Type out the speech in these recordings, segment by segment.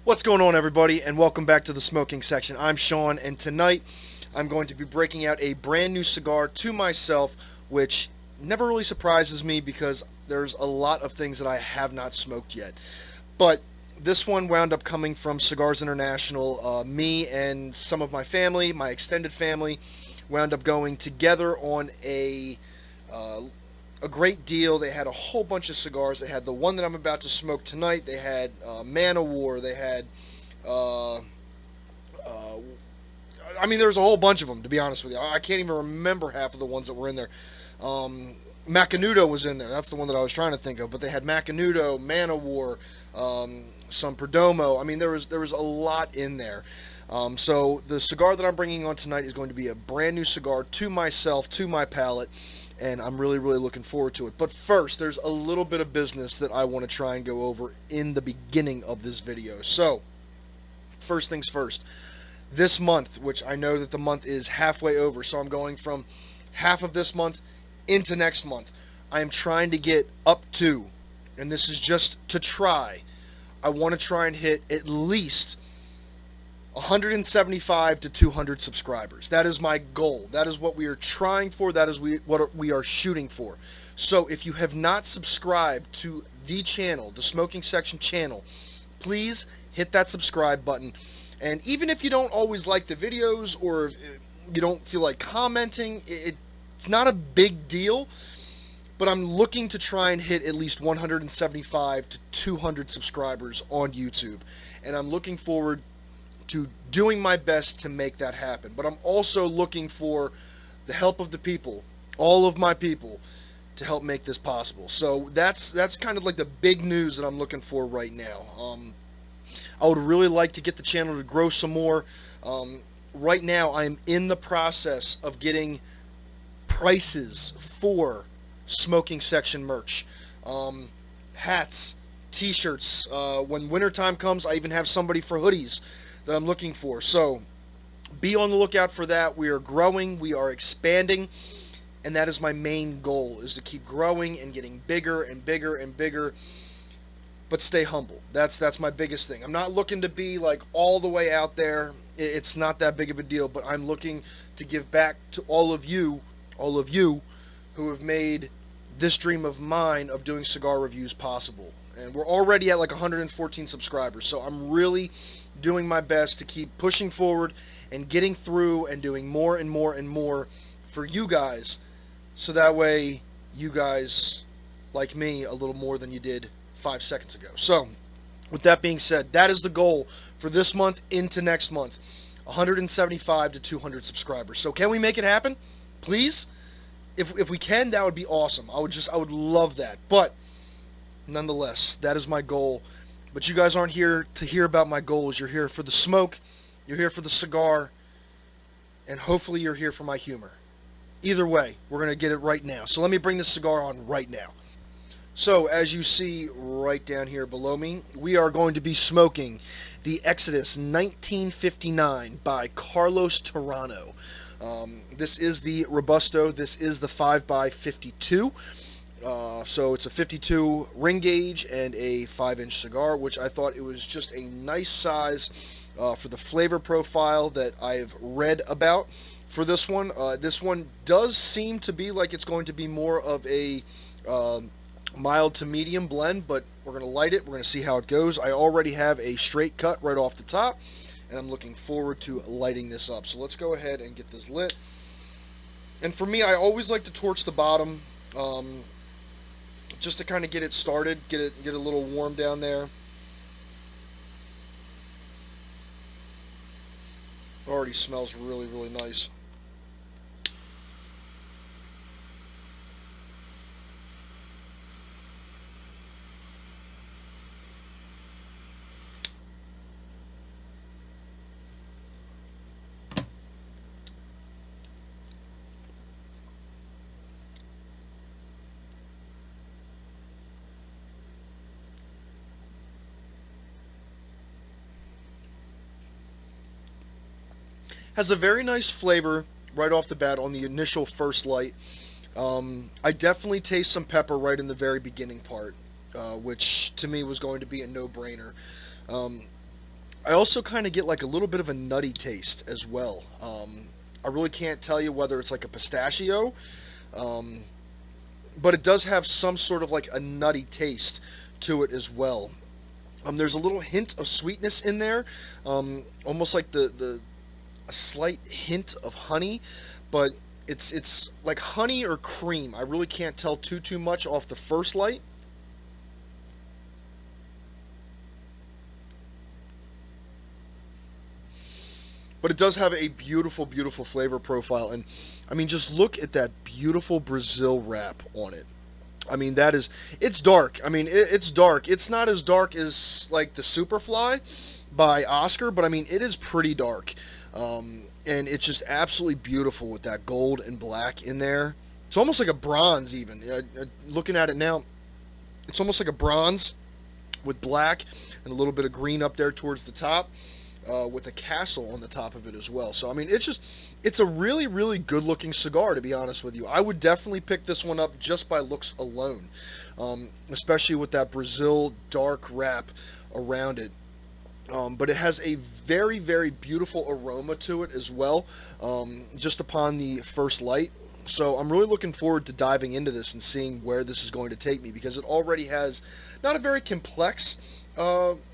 What's going on, everybody, and welcome back to the smoking section. I'm Sean, and tonight I'm going to be breaking out a brand new cigar to myself, which never really surprises me because there's a lot of things that I have not smoked yet. But this one wound up coming from Cigars International. Me and some of my family, my extended family, wound up going together on uh, a great deal. They had a whole bunch of cigars. They had the one that I'm about to smoke tonight. They had Man of War. They had, uh, uh, there was a whole bunch of them, to be honest with you. I can't even remember half of the ones that were in there. Macanudo was in there. That's the one that I was trying to think of. But they had Macanudo, Man of War, some Perdomo. There was a lot in there. So the cigar that I'm bringing on tonight is going to be a brand new cigar to myself, to my palate, and I'm really, really looking forward to it. But first, there's a little bit of business that I want to try and go over in the beginning of this video. So, first things first. This month, which I know that the month is halfway over, so I'm going from half of this month into next month. I am trying to get up to, and this is just to try, I want to try and hit at least 175 to 200 subscribers. That is my goal. That is what we are trying for. That is what we are shooting for. So if you have not subscribed to the channel, the Smoking Section channel, please hit that subscribe button. And even if you don't always like the videos or you don't feel like commenting, it's not a big deal. But I'm looking to try and hit at least 175 to 200 subscribers on YouTube. And I'm looking forward to doing my best to make that happen. But I'm also looking for the help of the people, all of my people, to help make this possible. So that's kind of like the big news that I'm looking for right now. I would really like to get the channel to grow some more. Right now, I'm in the process of getting prices for Smoking Section merch. Hats, t-shirts. When wintertime comes, I even have somebody for hoodies that I'm looking for. So be on the lookout for that. We are growing, we are expanding, and that is my main goal, is to keep growing and getting bigger and bigger and bigger, but stay humble. That's my biggest thing. I'm not looking to be like all the way out there. It's not that big of a deal, but I'm looking to give back to all of you who have made this dream of mine of doing cigar reviews possible. And we're already at like 114 subscribers, so I'm really doing my best to keep pushing forward and getting through and doing more and more and more for you guys, so that way you guys like me a little more than you did 5 seconds ago. So with that being said, that is the goal for this month into next month, 175 to 200 subscribers. So can we make it happen? Please? If we can, that would be awesome. I would love that. But nonetheless, that is my goal. But you guys aren't here to hear about my goals. You're here for the smoke, you're here for the cigar, and hopefully you're here for my humor. Either way, we're going to get it right now. So let me bring this cigar on right now. So as you see right down here below me, we are going to be smoking the Exodus 1959 by Carlos Torano. This is the Robusto. This is the 5x52. So it's a 52 ring gauge and a 5-inch cigar, which I thought it was just a nice size for the flavor profile that I've read about for this one. This one does seem to be like it's going to be more of a mild to medium blend, but we're going to light it. We're going to see how it goes. I already have a straight cut right off the top, and I'm looking forward to lighting this up. So let's go ahead and get this lit. And for me, I always like to torch the bottom, just to kind of get it started, get a little warm down there. Already smells really, really nice. Has a very nice flavor right off the bat on the initial first light. I definitely taste some pepper right in the very beginning part, which to me was going to be a no-brainer. I also kind of get like a little bit of a nutty taste as well. I really can't tell you whether it's like a pistachio, um, but it does have some sort of like a nutty taste to it as well. There's a little hint of sweetness in there, almost like the a slight hint of honey, but it's like honey or cream. I really can't tell too much off the first light. But it does have a beautiful, beautiful flavor profile. And I mean, just look at that beautiful Brazil wrap on it. I mean, it's dark. I mean, it's dark. It's not as dark as like the Superfly by Oscar, but I mean, it is pretty dark. And it's just absolutely beautiful with that gold and black in there. It's almost like a bronze even. Looking at it now, it's almost like a bronze with black and a little bit of green up there towards the top. With a castle on the top of it as well. So, I mean, it's a really, really good looking cigar, to be honest with you. I would definitely pick this one up just by looks alone, especially with that Brazil dark wrap around it. But it has a very, very beautiful aroma to it as well, just upon the first light. So I'm really looking forward to diving into this and seeing where this is going to take me, because it already has not a very complex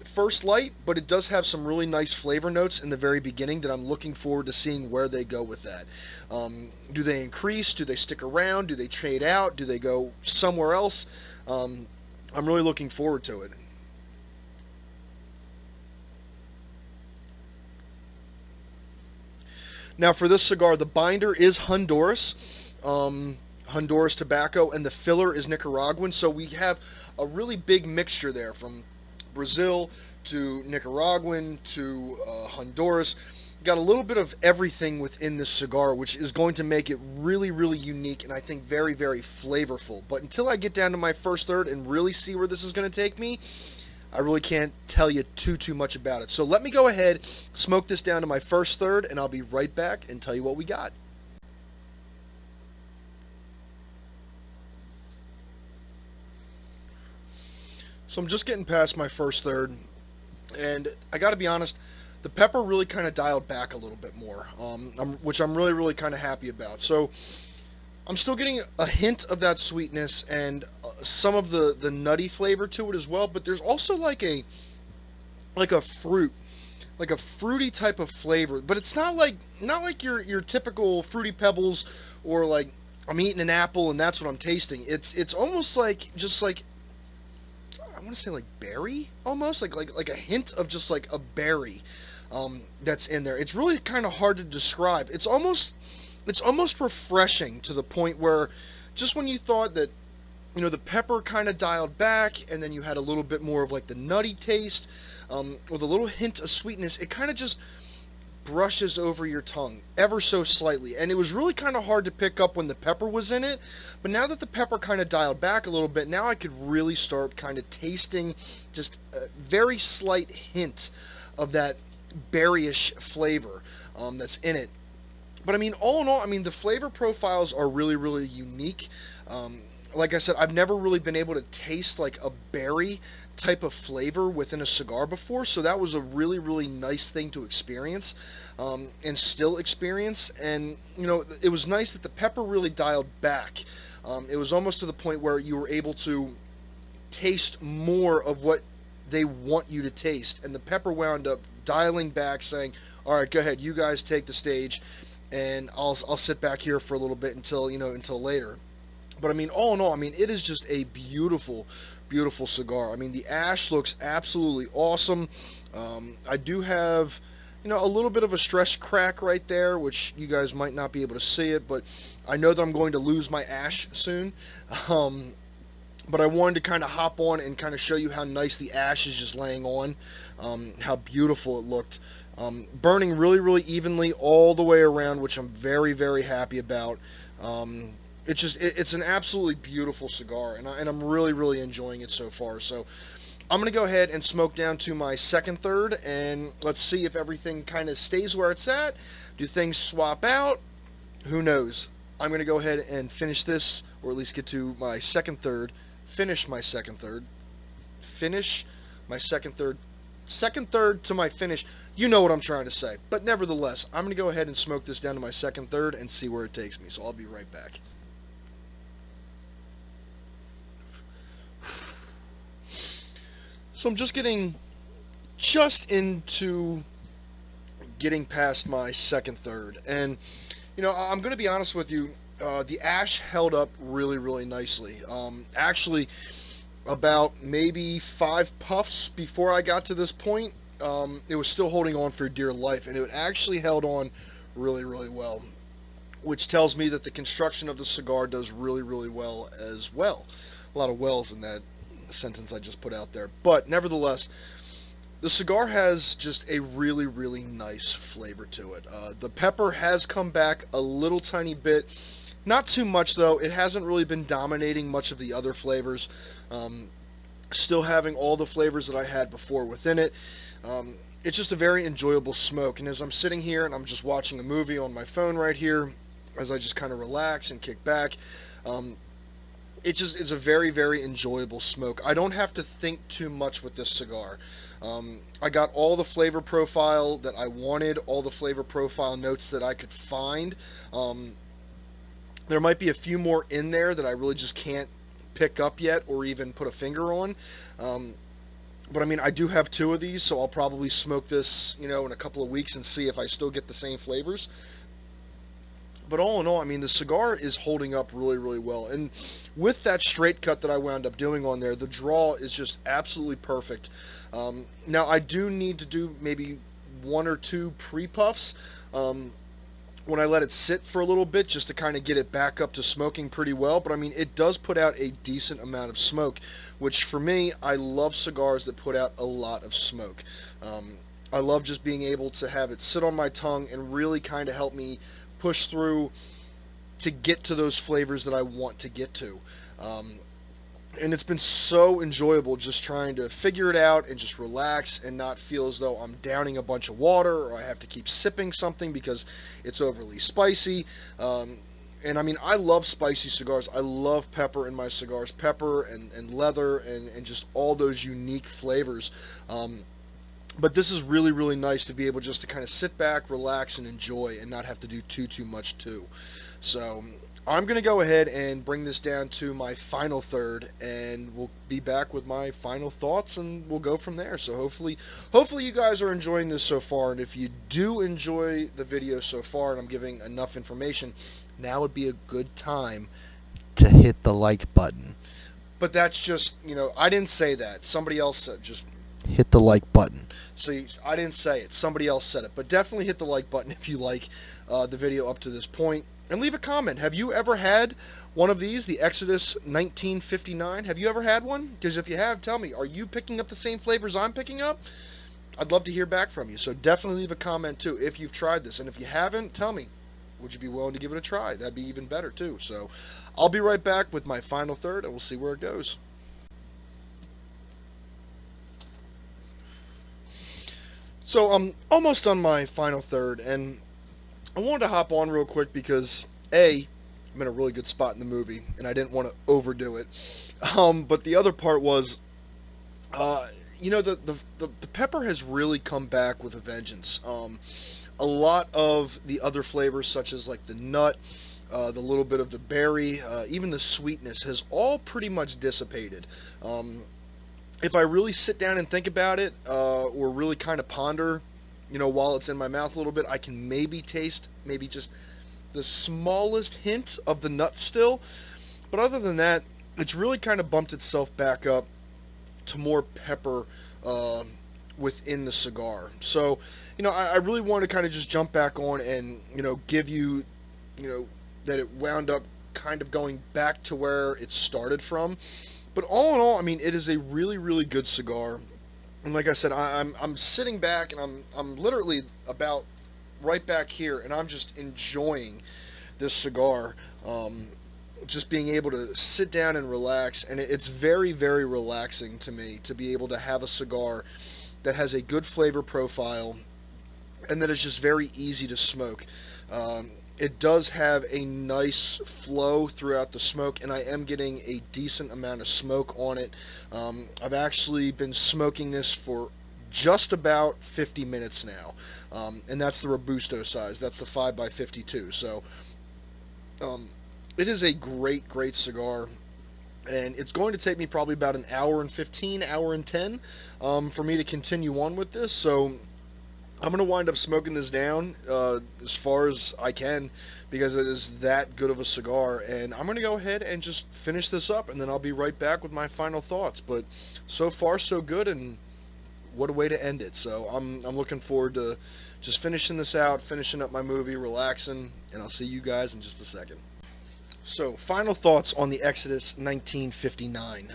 first light, but it does have some really nice flavor notes in the very beginning that I'm looking forward to seeing where they go with that. Do they increase? Do they stick around? Do they trade out? Do they go somewhere else? I'm really looking forward to it. Now for this cigar, the binder is Honduras, Honduras tobacco, and the filler is Nicaraguan. So we have a really big mixture there, from Brazil to Nicaraguan to Honduras. Got a little bit of everything within this cigar, which is going to make it really, really unique and I think very, very flavorful. But until I get down to my first third and really see where this is going to take me, I really can't tell you too much about it. So let me go ahead, smoke this down to my first third, and I'll be right back and tell you what we got. So I'm just getting past my first third, and I got to be honest, the pepper really kind of dialed back a little bit more, which I'm really, really kind of happy about. So I'm still getting a hint of that sweetness and some of the nutty flavor to it as well, but there's also like a fruit, like a fruity type of flavor, but it's not like your typical Fruity Pebbles, or like I'm eating an apple and that's what I'm tasting. It's almost like, just like, I want to say like berry, almost like a hint of just like a berry that's in there. It's really kind of hard to describe. It's almost refreshing, to the point where just when you thought that, the pepper kind of dialed back, and then you had a little bit more of like the nutty taste, with a little hint of sweetness, it kind of just brushes over your tongue ever so slightly. And it was really kind of hard to pick up when the pepper was in it, but now that the pepper kind of dialed back a little bit, now I could really start kind of tasting just a very slight hint of that berryish flavor that's in it. But I mean, all in all, I mean, the flavor profiles are really, really unique. Like I said, I've never really been able to taste like a berry type of flavor within a cigar before, so that was a really, really nice thing to experience, and still experience. And it was nice that the pepper really dialed back. It was almost to the point where you were able to taste more of what they want you to taste, and the pepper wound up dialing back, saying, all right, go ahead, you guys take the stage, and I'll sit back here for a little bit until later. But I mean, all in all, I mean, it is just a beautiful, beautiful cigar. I mean, the ash looks absolutely awesome. I do have, a little bit of a stress crack right there, which you guys might not be able to see it, but I know that I'm going to lose my ash soon. But I wanted to kind of hop on and kind of show you how nice the ash is just laying on, how beautiful it looked. Burning really, really evenly all the way around, which I'm very, very happy about. It's an absolutely beautiful cigar, and I'm really, really enjoying it so far. So I'm going to go ahead and smoke down to my second third, and let's see if everything kind of stays where it's at. Do things swap out? Who knows? I'm going to go ahead and finish this, or at least get to my second third, finish my second third, second third to my finish. You know what I'm trying to say. But nevertheless, I'm going to go ahead and smoke this down to my second third and see where it takes me. So I'll be right back. So I'm just getting into getting past my second third. And, I'm going to be honest with you. The ash held up really, really nicely. Actually, about maybe 5 puffs before I got to this point, it was still holding on for dear life, and it actually held on really, really well, which tells me that the construction of the cigar does really, really well as well. A lot of wells in that sentence I just put out there. But nevertheless, the cigar has just a really, really nice flavor to it. The pepper has come back a little tiny bit. Not too much, though. It hasn't really been dominating much of the other flavors. Still having all the flavors that I had before within it. It's just a very enjoyable smoke. And as I'm sitting here and I'm just watching a movie on my phone right here, as I just kind of relax and kick back, it's a very, very enjoyable smoke. I don't have to think too much with this cigar. I got all the flavor profile that I wanted, all the flavor profile notes that I could find. There might be a few more in there that I really just can't pick up yet or even put a finger on. But I mean, I do have 2 of these, so I'll probably smoke this, in a couple of weeks and see if I still get the same flavors. But all in all, I mean, the cigar is holding up really, really well. And with that straight cut that I wound up doing on there, the draw is just absolutely perfect. Now, I do need to do maybe 1 or 2 pre-puffs when I let it sit for a little bit, just to kind of get it back up to smoking pretty well. But I mean, it does put out a decent amount of smoke, which for me, I love cigars that put out a lot of smoke. I love just being able to have it sit on my tongue and really kind of help me push through to get to those flavors that I want to get to. And it's been so enjoyable just trying to figure it out and just relax and not feel as though I'm downing a bunch of water or I have to keep sipping something because it's overly spicy. And I mean, I love spicy cigars. I love pepper in my cigars, pepper and leather and just all those unique flavors. But this is really, really nice to be able just to kind of sit back, relax, and enjoy and not have to do too much too. So I'm going to go ahead and bring this down to my final third, and we'll be back with my final thoughts, and we'll go from there. So hopefully you guys are enjoying this so far, and if you do enjoy the video so far and I'm giving enough information, now would be a good time to hit the like button. But that's just, I didn't say that. Somebody else said, just hit the like button. So I didn't say it. Somebody else said it. But definitely hit the like button if you like the video up to this point. And leave a comment. Have you ever had one of these, the Exodus 1959? Have you ever had one? Because if you have, tell me, are you picking up the same flavors I'm picking up? I'd love to hear back from you. So definitely leave a comment too if you've tried this. And if you haven't, tell me. Would you be willing to give it a try? That'd be even better too. So I'll be right back with my final third, and we'll see where it goes. So I'm almost on my final third, and I wanted to hop on real quick because A, I'm in a really good spot in the movie, and I didn't want to overdo it. But the other part was, the pepper has really come back with a vengeance. A lot of the other flavors, such as like the nut, the little bit of the berry, even the sweetness, has all pretty much dissipated. If I really sit down and think about it, or really kind of ponder, while it's in my mouth a little bit, I can maybe taste maybe just the smallest hint of the nut still. But other than that, it's really kind of bumped itself back up to more pepper within the cigar. So, I really want to kind of just jump back on and, give you, that it wound up kind of going back to where it started from. But all in all, I mean, it is a really, really good cigar. And like I said, I'm sitting back and I'm literally about right back here, and I'm just enjoying this cigar. Just being able to sit down and relax, and it's very, very relaxing to me to be able to have a cigar that has a good flavor profile and that is just very easy to smoke. It does have a nice flow throughout the smoke, and I am getting a decent amount of smoke on it. I've actually been smoking this for just about 50 minutes now, and that's the Robusto size. That's the 5x52. So it is a great cigar, and it's going to take me probably about an hour and 15, hour and 10 for me to continue on with this. So I'm going to wind up smoking this down as far as I can, because it is that good of a cigar. And I'm going to go ahead and just finish this up, and then I'll be right back with my final thoughts. But so far, so good, and what a way to end it. So I'm looking forward to just finishing this out, finishing up my movie, relaxing, and I'll see you guys in just a second. So, final thoughts on the Exodus 1959.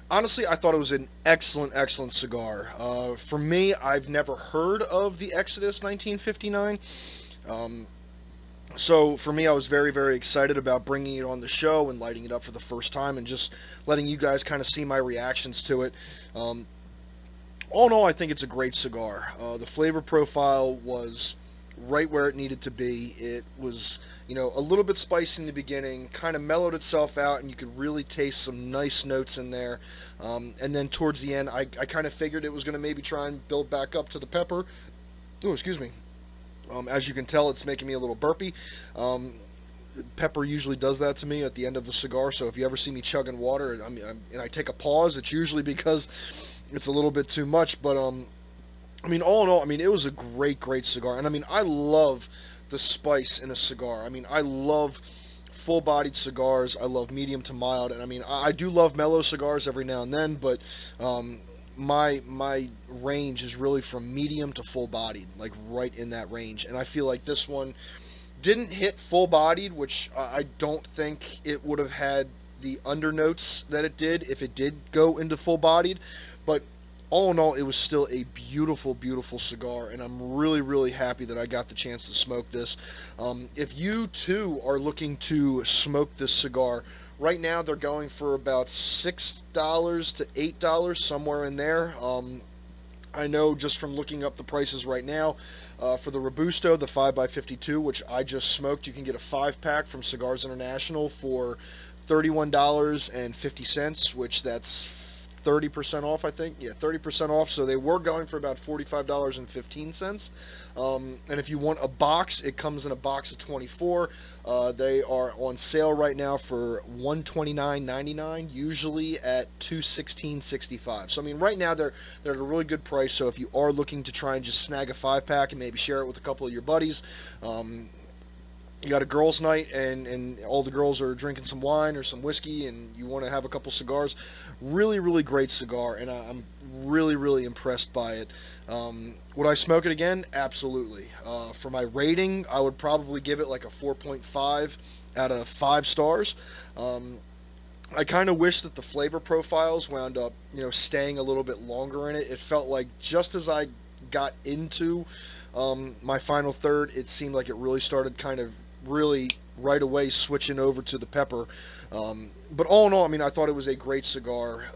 Honestly, I thought it was an excellent cigar. For me, I've never heard of the Exodus 1959. So for me, I was very excited about bringing it on the show and lighting it up for the first time and just letting you guys kind of see my reactions to it. All in all, I think it's a great cigar. The flavor profile was right where it needed to be. It was, a little bit spicy in the beginning, kind of mellowed itself out, and you could really taste some nice notes in there. And then towards the end, I kind of figured it was going to maybe try and build back up to the pepper. Oh, excuse me. As you can tell, it's making me a little burpy. Pepper usually does that to me at the end of the cigar, so if you ever see me chugging water and I take a pause, it's usually because it's a little bit too much. But all in all, it was a great cigar. And I love the spice in a cigar. I love full-bodied cigars. I love medium to mild, and I do love mellow cigars every now and then, but my range is really from medium to full-bodied, like right in that range. And I feel like this one didn't hit full-bodied, which I don't think it would have had the undernotes that it did if it did go into full-bodied. But all in all, it was still a beautiful cigar, and I'm really happy that I got the chance to smoke this. If you too are looking to smoke this cigar, right now they're going for about $6 to $8, somewhere in there. I know just from looking up the prices right now, for the Robusto, the 5x52, which I just smoked, you can get a 5-pack from Cigars International for $31.50, which that's 30% off, I think. Yeah, 30% off. So they were going for about $45.15. And if you want a box, it comes in a box of 24. They are on sale right now for $129.99, usually at $216.65. So right now they're at a really good price. So if you are looking to try and just snag a 5-pack and maybe share it with a couple of your buddies, you got a girls' night and all the girls are drinking some wine or some whiskey and you want to have a couple cigars, really great cigar, and I'm really impressed by it. Would I smoke it again? Absolutely. For my rating, I would probably give it like a 4.5 out of 5 stars. I kind of wish that the flavor profiles wound up, staying a little bit longer in it. It felt like just as I got into my final third, it seemed like it really started kind of really right away switching over to the pepper. But all in all, I thought it was a great cigar.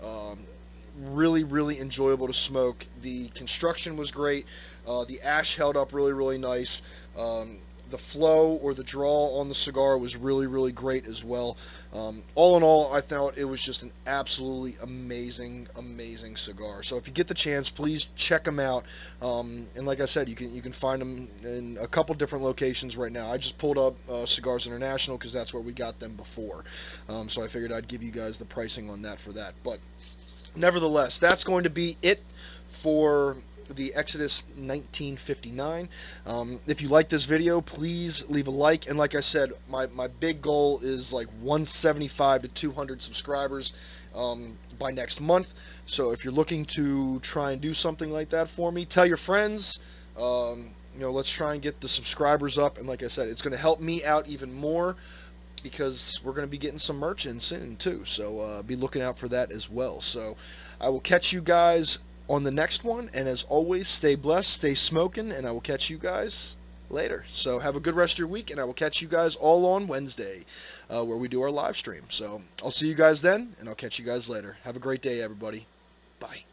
Really enjoyable to smoke. The construction was great. The ash held up really nice. The flow or the draw on the cigar was really great as well. All in all, I thought it was just an absolutely amazing cigar. So if you get the chance, please check them out. And like I said, you can find them in a couple different locations right now. I just pulled up Cigars International because that's where we got them before. So I figured I'd give you guys the pricing on that for that. But nevertheless, that's going to be it for the Exodus 1959. If you like this video, please leave a like, and like I said, my big goal is like 175 to 200 subscribers by next month. So if you're looking to try and do something like that for me, tell your friends. Let's try and get the subscribers up, and like I said, it's going to help me out even more because we're going to be getting some merch in soon too, so be looking out for that as well. So I will catch you guys on the next one, and as always, stay blessed, stay smoking, and I will catch you guys later. So have a good rest of your week, and I will catch you guys all on Wednesday where we do our live stream. So I'll see you guys then, and I'll catch you guys later. Have a great day, everybody. Bye.